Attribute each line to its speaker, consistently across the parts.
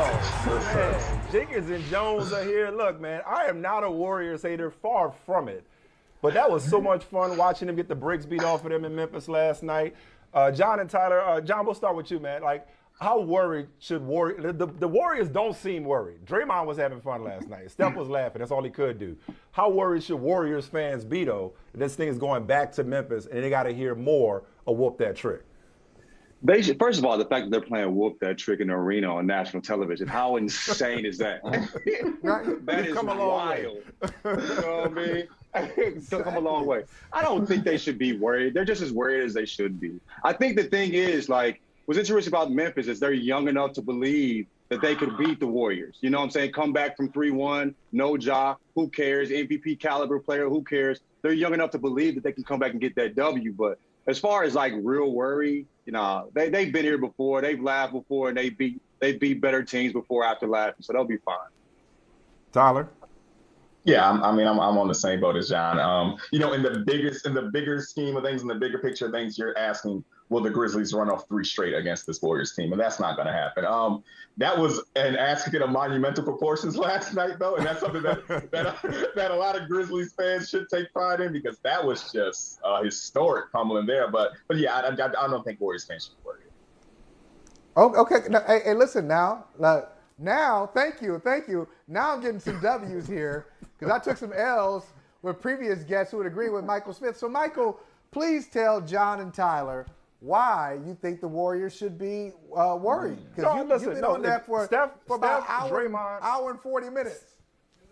Speaker 1: Oh, man. Jenkins and Jonez are here. Look, man, I am not a Warriors hater, far from it. But that was so much fun watching them get the bricks beat off of them in Memphis last night. John and Tyler, John, we'll start with you, man. Like, how worried should the Warriors don't seem worried. Draymond was having fun last night. Steph was laughing. That's all he could do. How worried should Warriors fans be, though, this thing is going back to Memphis and they got to hear more of Whoop That Trick?
Speaker 2: They should, first of all, the fact that they're playing Whoop That Trick in the arena on national television, how insane is that? That is wild. You know what I mean? It's come a long way. I don't think they should be worried. They're just as worried as they should be. I think the thing is, like, what's interesting about Memphis is they're young enough to believe that they could beat the Warriors. You know what I'm saying? Come back from 3-1, no Ja, who cares? MVP caliber player, who cares? They're young enough to believe that they can come back and get that W. But as far as like real worry, you know, they've been here before, they've laughed before, and they beat better teams before after laughing, so they'll be fine.
Speaker 1: Tyler?
Speaker 3: Yeah, I'm on the same boat as John. You know, in the bigger scheme of things, in the bigger picture of things, you're asking, will the Grizzlies run off 3 straight against this Warriors team? And that's not going to happen. That was an asking of monumental proportions last night, though, and that's something that a lot of Grizzlies fans should take pride in, because that was just historic pummeling there. But yeah, I don't think Warriors fans should worry.
Speaker 4: Oh, okay. Now, hey, listen now. Now, thank you. Now I'm getting some W's here because I took some L's with previous guests who would agree with Michael Smith. So, Michael, please tell John and Tyler why you think the Warriors should be worried. Because you've been on that for about an hour and 40 minutes.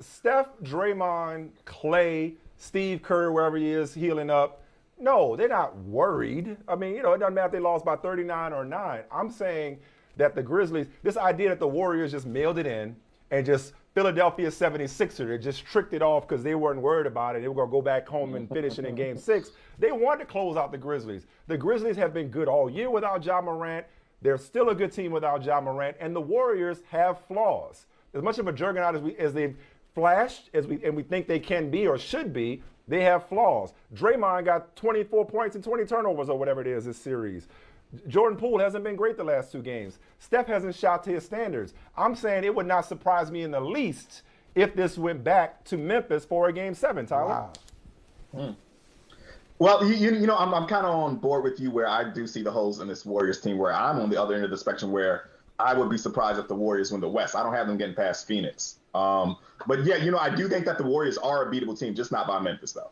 Speaker 1: Steph, Draymond, Clay, Steve Kerr, wherever he is, healing up. No, they're not worried. I mean, you know, it doesn't matter if they lost by 39 or 9. I'm saying that the Grizzlies, this idea that the Warriors just mailed it in and just Philadelphia 76ers, they just tricked it off because they weren't worried about it. They were going to go back home and finish it in Game 6. They wanted to close out the Grizzlies. The Grizzlies have been good all year without Ja Morant. They're still a good team without Ja Morant. And the Warriors have flaws. As much of a juggernaut as they've flashed, and we think they can be or should be, they have flaws. Draymond got 24 points and 20 turnovers or whatever it is this series. Jordan Poole hasn't been great the last 2 games. Steph hasn't shot to his standards. I'm saying it would not surprise me in the least if this went back to Memphis for a Game 7, Tyler.
Speaker 3: Wow. Well, you know, I'm kind of on board with you where I do see the holes in this Warriors team, where I'm on the other end of the spectrum where I would be surprised if the Warriors win the West. I don't have them getting past Phoenix. But, yeah, you know, I do think that the Warriors are a beatable team, just not by Memphis, though.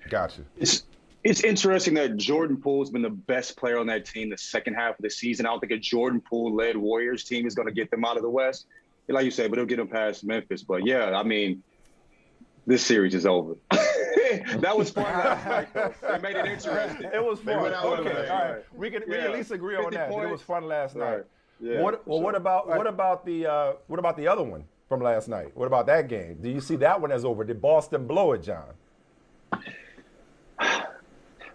Speaker 1: Gotcha.
Speaker 2: It's interesting that Jordan Poole's been the best player on that team the second half of the season. I don't think a Jordan Poole-led Warriors team is going to get them out of the West. Like you said, but it'll get them past Memphis. But, yeah, I mean, this series is over. That was fun last night, though. It made it interesting.
Speaker 1: It was fun. Okay, all right. We can at least agree on that. It was fun last night. Yeah, what about the other one from last night? What about that game? Do you see that one as over? Did Boston blow it, John?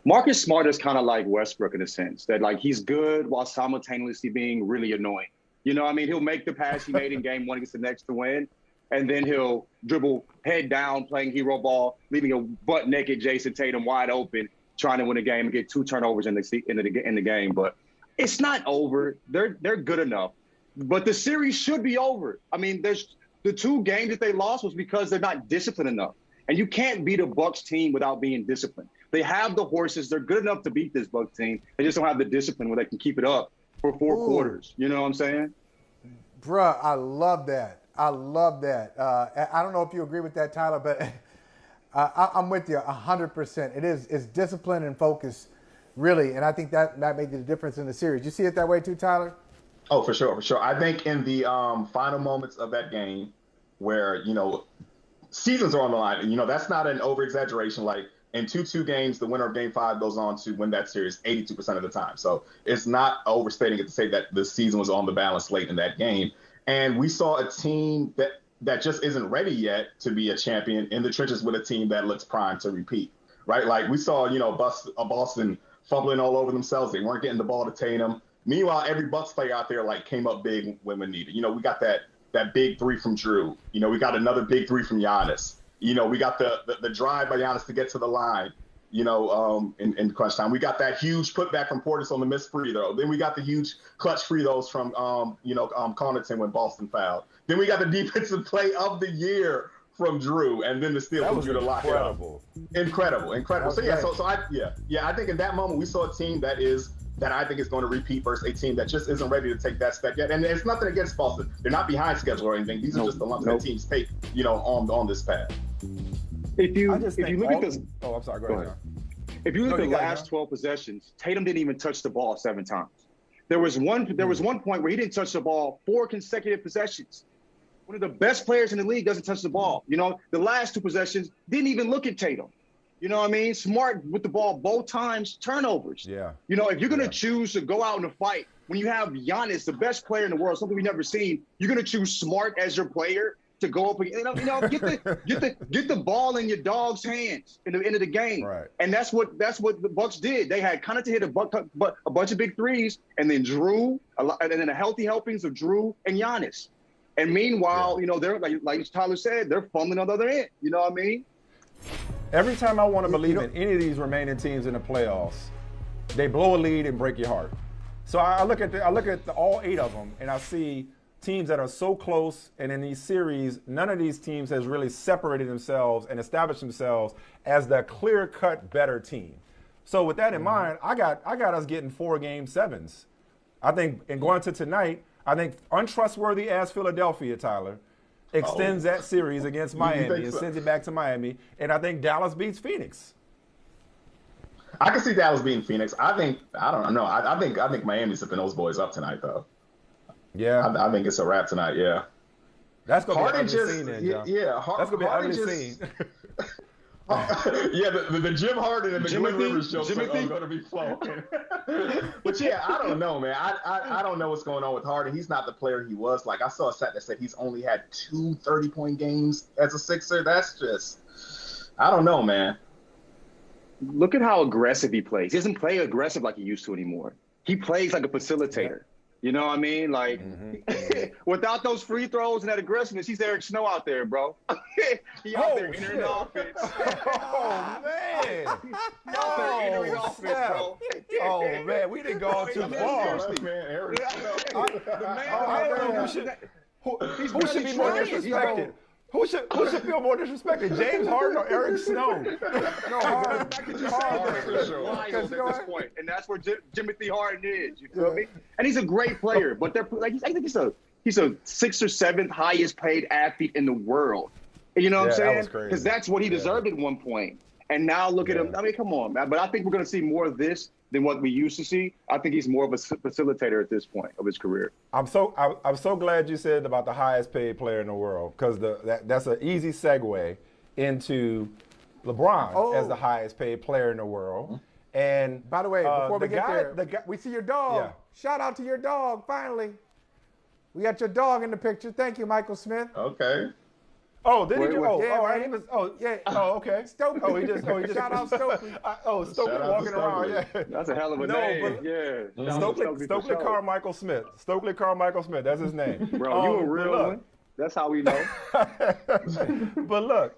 Speaker 2: Marcus Smart is kind of like Westbrook in a sense that, like, he's good while simultaneously being really annoying. You know what I mean? He'll make the pass he made in Game 1 against the Nets to win, and then he'll dribble head down playing hero ball, leaving a butt-naked Jason Tatum wide open, trying to win a game and get 2 turnovers in the game. But it's not over. They're good enough. But the series should be over. I mean, there's the 2 games that they lost was because they're not disciplined enough. And you can't beat a Bucks team without being disciplined. They have the horses. They're good enough to beat this Bucks team. They just don't have the discipline where they can keep it up for 4 quarters. You know what I'm saying?
Speaker 4: Bruh, I love that. I don't know if you agree with that, Tyler, but I'm with you 100%. It's discipline and focus, really, and I think that made the difference in the series. You see it that way too, Tyler?
Speaker 3: Oh, for sure. I think in the final moments of that game where, you know, seasons are on the line, and, you know, that's not an over-exaggeration. Like, in 2-2 games, the winner of Game 5 goes on to win that series 82% of the time. So it's not overstating it to say that the season was on the balance late in that game. And we saw a team that just isn't ready yet to be a champion in the trenches with a team that looks primed to repeat, right? Like, we saw, you know, Boston fumbling all over themselves. They weren't getting the ball to Tatum. Meanwhile, every Bucks player out there, like, came up big when needed. You know, we got that big 3 from Drew. You know, we got another big 3 from Giannis. You know, we got the drive by Giannis to get to the line. in crunch time. We got that huge putback from Portis on the missed free throw. Then we got the huge clutch free throws from, Connaughton when Boston fouled. Then we got the defensive play of the year from Drew, and then the steal from Drew to lock it up. Incredible. I think in that moment we saw a team that I think is going to repeat versus a team that just isn't ready to take that step yet. And it's nothing against Boston. They're not behind schedule or anything. These are just the lumps that teams take, on this path.
Speaker 2: If you look at this,
Speaker 1: I'm sorry. Go ahead.
Speaker 2: If you look at the last 12 possessions, Tatum didn't even touch the ball 7 times. There was one point where he didn't touch the ball 4 consecutive possessions. One of the best players in the league doesn't touch the ball. The last 2 possessions didn't even look at Tatum. You know what I mean? Smart with the ball both times, turnovers.
Speaker 1: Yeah.
Speaker 2: If you're going to choose to go out in a fight, when you have Giannis, the best player in the world, something we've never seen, you're going to choose Smart as your player to go up and get the ball in your dog's hands in the end of the game.
Speaker 1: Right.
Speaker 2: And that's what the Bucks did. They had Connaughton hit a bunch of big threes, and then Drew, and then the healthy helpings of Drew and Giannis. And meanwhile, they're like Tyler said, they're fumbling on the other end. You know what I mean?
Speaker 1: Every time I want to believe in any of these remaining teams in the playoffs, they blow a lead and break your heart. So I look at all 8 of them, and I see teams that are so close, and in these series, none of these teams has really separated themselves and established themselves as the clear-cut better team. So with that in mind, I got us getting 4 Game 7s. I think, and going to tonight, I think untrustworthy as Philadelphia, Tyler, extends that series against Miami and sends it back to Miami, and I think Dallas beats Phoenix.
Speaker 3: I can see Dallas beating Phoenix. I don't know. I think Miami's zipping those boys up tonight, though.
Speaker 1: Yeah,
Speaker 3: I think it's a wrap tonight. Yeah,
Speaker 1: that's gonna be an ugly scene, then, John. That's gonna be an ugly scene.
Speaker 3: The Jim Harden and the Glenn Rivers show are going to be flowing. But I don't know, man. I don't know what's going on with Harden. He's not the player he was. Like, I saw a stat that said he's only had 2 30-point games as a Sixer. That's just, I don't know, man.
Speaker 2: Look at how aggressive he plays. He doesn't play aggressive like he used to anymore. He plays like a facilitator. You know what I mean? Like, without those free throws and that aggressiveness, he's Eric Snow out there, bro. He out there entering the offense.
Speaker 1: Man.
Speaker 2: He out there entering the offense, bro.
Speaker 1: Oh, man, we didn't go too far.
Speaker 3: Man, Eric
Speaker 1: Who should be more disrespected? Who should feel more disrespected, James Harden or Eric Snow?
Speaker 2: No, Harden for sure. At this point, and that's where Timothy Harden is. You feel me? And he's a great player, but they're like, I think he's a 6th or 7th highest paid athlete in the world. You know what I'm saying? Because that's what he deserved at one point. And now look at him. I mean, come on, man. But I think we're going to see more of this than what we used to see. I think he's more of a facilitator at this point of his career.
Speaker 1: I'm so glad you said about the highest paid player in the world, because that's an easy segue into LeBron as the highest paid player in the world. And
Speaker 4: by the way, before we get there, we see your dog.
Speaker 1: Yeah.
Speaker 4: Shout out to your dog. Finally, we got your dog in the picture. Thank you, Michael Smith.
Speaker 3: Okay.
Speaker 1: Oh, did he? He just.
Speaker 4: Shout out Stokely.
Speaker 1: Stokely walking around. Yeah.
Speaker 2: That's a hell of a name.
Speaker 1: Stokely Carmichael Smith. Stokely Carmichael Smith. That's his name.
Speaker 2: Bro, you a real one. That's how we know.
Speaker 1: But look,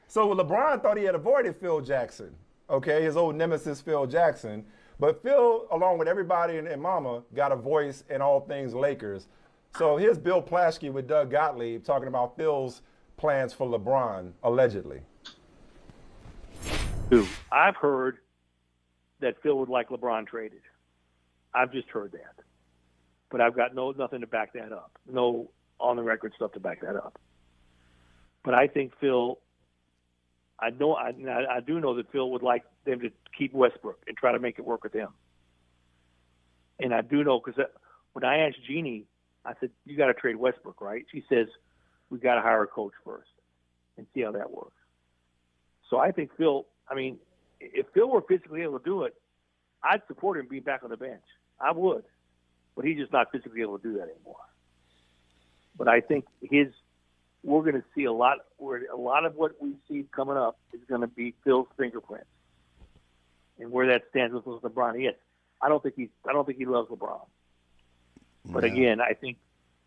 Speaker 1: so LeBron thought he had avoided Phil Jackson. Okay, his old nemesis Phil Jackson. But Phil, along with everybody and Mama, got a voice in all things Lakers. So here's Bill Plaschke with Doug Gottlieb talking about Phil's plans for LeBron, allegedly.
Speaker 5: I've heard that Phil would like LeBron traded. I've just heard that. But I've got nothing to back that up. No on-the-record stuff to back that up. But I think Phil, I do know that Phil would like them to keep Westbrook and try to make it work with him. And I do know, because when I asked Jeannie, I said, you got to trade Westbrook, right? She says, we got to hire a coach first and see how that works. So I think Phil, if Phil were physically able to do it, I'd support him being back on the bench. I would. But he's just not physically able to do that anymore. But I think we're going to see a lot of what we see coming up is going to be Phil's fingerprints and where that stands with LeBron. Yes, I don't think he loves LeBron. But again, I think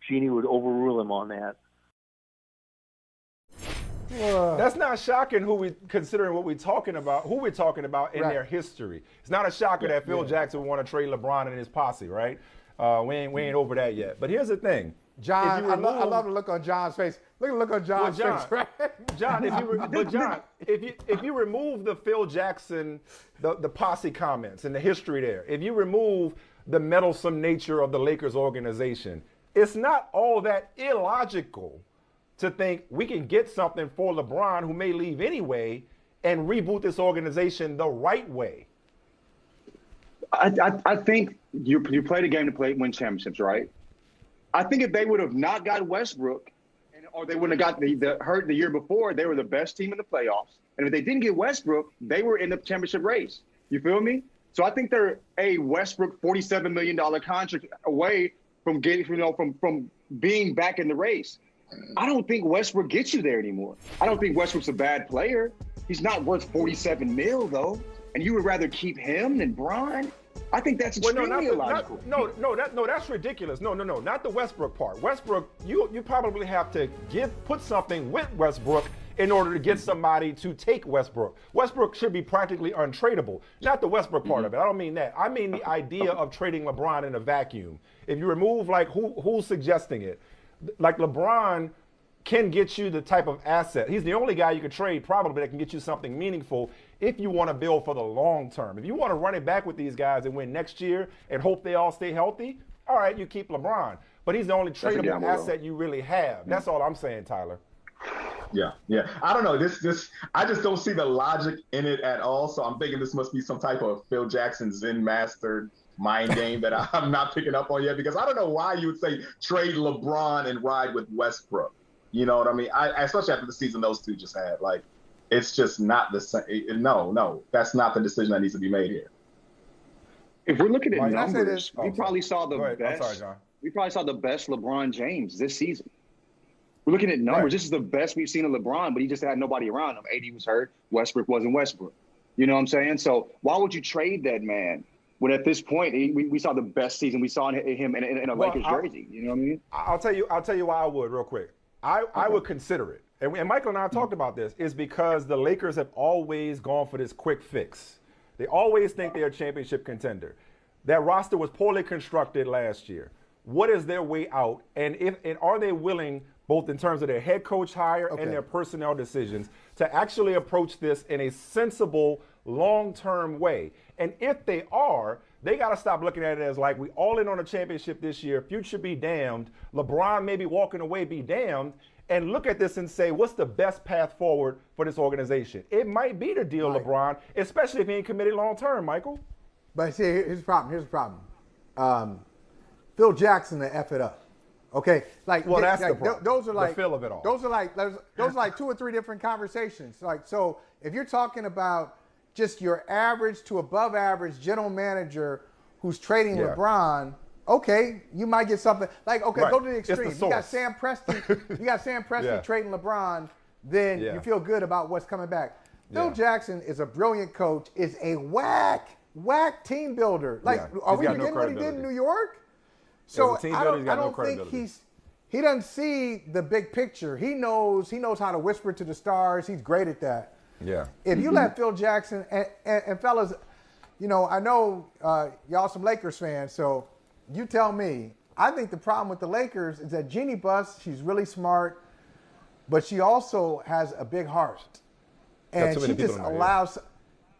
Speaker 5: Jeannie would overrule him on that.
Speaker 1: That's not shocking considering what we're talking about, who we're talking about in their history. It's not a shocker that Phil Jackson would want to trade LeBron and his posse, right? We ain't over that yet. But here's the thing.
Speaker 4: John, I love the look on John's face. Look at the look on John's face, right?
Speaker 1: John, if you remove the Phil Jackson, the posse comments and the history there, if you remove the meddlesome nature of the Lakers organization, it's not all that illogical to think we can get something for LeBron, who may leave anyway, and reboot this organization the right way.
Speaker 2: I think you play the game to win championships, right? I think if they would have not got Westbrook, or they wouldn't have got the hurt the year before, they were the best team in the playoffs. And if they didn't get Westbrook, they were in the championship race. You feel me? So I think they're a Westbrook $47 million contract away from getting, from being back in the race. I don't think Westbrook gets you there anymore. I don't think Westbrook's a bad player. He's not worth $47 million though. And you would rather keep him than Bron? I think that's extremely illogical.
Speaker 1: No, that's ridiculous. No, not the Westbrook part. Westbrook, you probably have to put something with Westbrook in order to get somebody to take Westbrook. Westbrook should be practically untradeable. Not the Westbrook part of it. I don't mean that. I mean the idea of trading LeBron in a vacuum. If you remove, like, who's suggesting it? Like, LeBron can get you the type of asset. He's the only guy you could trade probably that can get you something meaningful if you want to build for the long term. If you want to run it back with these guys and win next year and hope they all stay healthy, all right, you keep LeBron. But he's the only tradable asset you really have. That's all I'm saying, Tyler.
Speaker 3: Yeah. I don't know. I just don't see the logic in it at all. So I'm thinking this must be some type of Phil Jackson Zen mastered mind game that I'm not picking up on yet, because I don't know why you would say trade LeBron and ride with Westbrook. You know what I mean? Especially after the season those two just had. Like, it's just not the same. No, that's not the decision that needs to be made here.
Speaker 2: If we're looking at numbers, we probably saw the
Speaker 1: I'm
Speaker 2: best.
Speaker 1: sorry, John.
Speaker 2: We probably saw the best LeBron James this season. We're looking at numbers. Right. This is the best we've seen of LeBron, but he just had nobody around him. AD was hurt. Westbrook wasn't Westbrook. You know what I'm saying? So why would you trade that man when at this point we saw the best season we saw him in a Lakers jersey? You know what I mean?
Speaker 1: I'll tell you why I would real quick. I would consider it. And Michael and I talked about this, is because the Lakers have always gone for this quick fix. They always think they're a championship contender. That roster was poorly constructed last year. What is their way out? And are they willing, both in terms of their head coach hire and their personnel decisions, to actually approach this in a sensible, long-term way? And if they are, they got to stop looking at it as like, we all in on a championship this year, future be damned, LeBron maybe walking away be damned, and look at this and say, what's the best path forward for this organization? It might be to deal LeBron, especially if he ain't committed long-term, Michael. But
Speaker 4: see, here's the problem. Phil Jackson to F it up. Okay, like,
Speaker 1: well, that's the problem.
Speaker 4: Those are like
Speaker 1: the feel of it all.
Speaker 4: Those are like 2 or 3 different conversations. Like, so if you're talking about just your average to above average general manager who's trading LeBron, okay, you might get something. Like, okay, go to the extreme. You got Sam Presti. Trading LeBron, then you feel good about what's coming back. Phil Jackson is a brilliant coach. Is a whack team builder. Like, are we forgetting what he did in New York? So I don't think he doesn't see the big picture. He knows how to whisper to the stars. He's great at that.
Speaker 1: Yeah.
Speaker 4: If you let Phil Jackson and fellas, you know, I know y'all some Lakers fans, so you tell me. I think the problem with the Lakers is that Jeannie Buss, she's really smart, but she also has a big heart. And she just allows,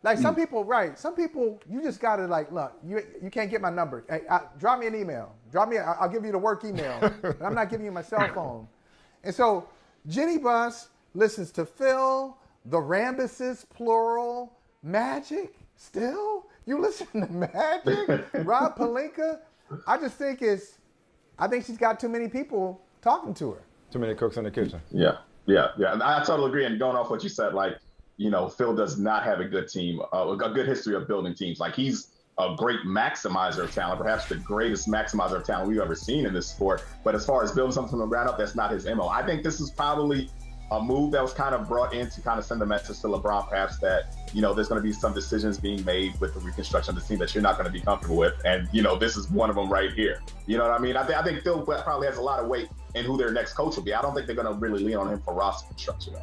Speaker 4: like, some people, you just got to, like, look, you can't get my number. Hey, drop me an email. I'll give you the work email. And I'm not giving you my cell phone. And so Jeannie Buss listens to Phil, the Rambuses, plural, Magic, still? You listen to Magic? Rob Pelinka? I think she's got too many people talking to her.
Speaker 1: Too many cooks in the kitchen.
Speaker 3: Yeah. I totally agree. And going off what you said, like, you know, Phil does not have a good team, a good history of building teams. Like, he's a great maximizer of talent, perhaps the greatest maximizer of talent we've ever seen in this sport. But as far as building something from the ground up, that's not his MO. I think this is probably a move that was kind of brought in to kind of send a message to LeBron, perhaps, that, you know, there's going to be some decisions being made with the reconstruction of the team that you're not going to be comfortable with. And, you know, this is one of them right here. You know what I mean? I think Phil probably has a lot of weight in who their next coach will be. I don't think they're going to really lean on him for roster construction.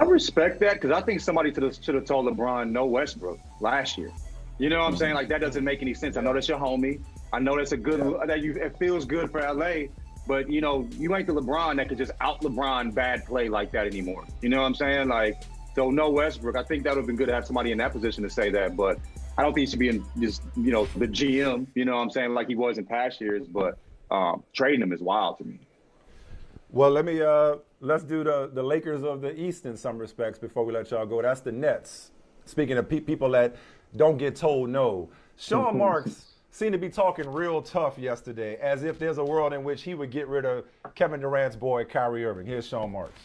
Speaker 2: I respect that because I think somebody should have told LeBron no Westbrook last year. You know what I'm saying? Like, that doesn't make any sense. I know that's your homie. I know that's a good it feels good for LA, but you know, you ain't the LeBron that could just out LeBron bad play like that anymore. You know what I'm saying? Like, so no Westbrook. I think that would have been good to have somebody in that position to say that, but I don't think he should be in just, you know, the GM, you know what I'm saying, like he was in past years, but trading him is wild to me.
Speaker 1: Well, let's do the Lakers of the East in some respects before we let y'all go. That's the Nets. Speaking of people that don't get told no. Sean Marks seemed to be talking real tough yesterday, as if there's a world in which he would get rid of Kevin Durant's boy, Kyrie Irving. Here's Sean Marks.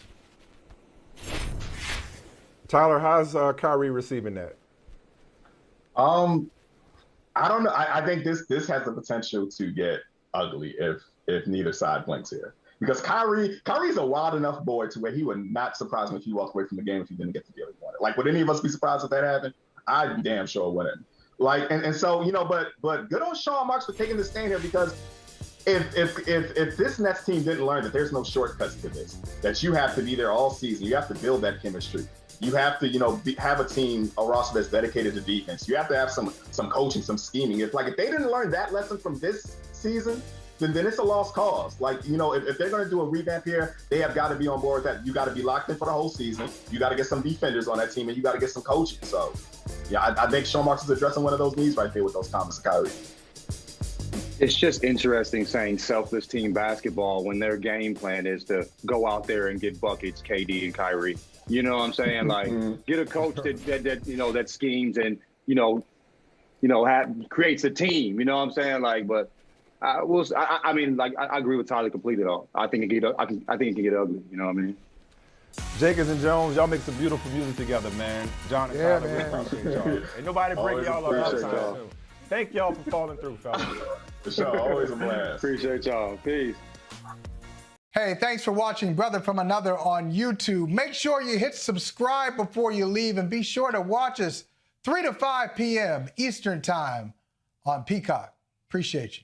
Speaker 1: Tyler, how's Kyrie receiving that?
Speaker 3: I don't know. I think this has the potential to get ugly if neither side blinks here. Because Kyrie's a wild enough boy to where he would not surprise me if he walked away from the game if he didn't get the deal he wanted. Like, would any of us be surprised if that happened? I'd be damn sure wouldn't. Like, and so, you know, but good on Sean Marks for taking the stand here, because if this Nets team didn't learn that there's no shortcuts to this, that you have to be there all season, you have to build that chemistry. You have to, you know, have a team, a roster that's dedicated to defense. You have to have some coaching, some scheming. If they didn't learn that lesson from this season, then it's a lost cause. Like, you know, if they're going to do a revamp here, they have got to be on board with that. You got to be locked in for the whole season. You got to get some defenders on that team, and you got to get some coaching. So, yeah, I think Sean Marks is addressing one of those needs right there with those comments to Kyrie.
Speaker 2: It's just interesting saying selfless team basketball when their game plan is to go out there and get buckets, KD and Kyrie. You know what I'm saying? Like, get a coach that you know, that schemes and creates a team. You know what I'm saying? Like, but I agree with Tyler completely though. I think it can get ugly. You know what I mean?
Speaker 1: Jenkins and Jones, y'all make some beautiful music together, man. John and Tyler, we appreciate y'all. Ain't nobody break y'all up outside too. Thank y'all for falling through, fellas.
Speaker 3: For sure, always a blast.
Speaker 2: Appreciate y'all. Peace.
Speaker 4: Hey, thanks for watching Brother from Another on YouTube. Make sure you hit subscribe before you leave, and be sure to watch us 3 to 5 p.m. Eastern Time on Peacock. Appreciate you.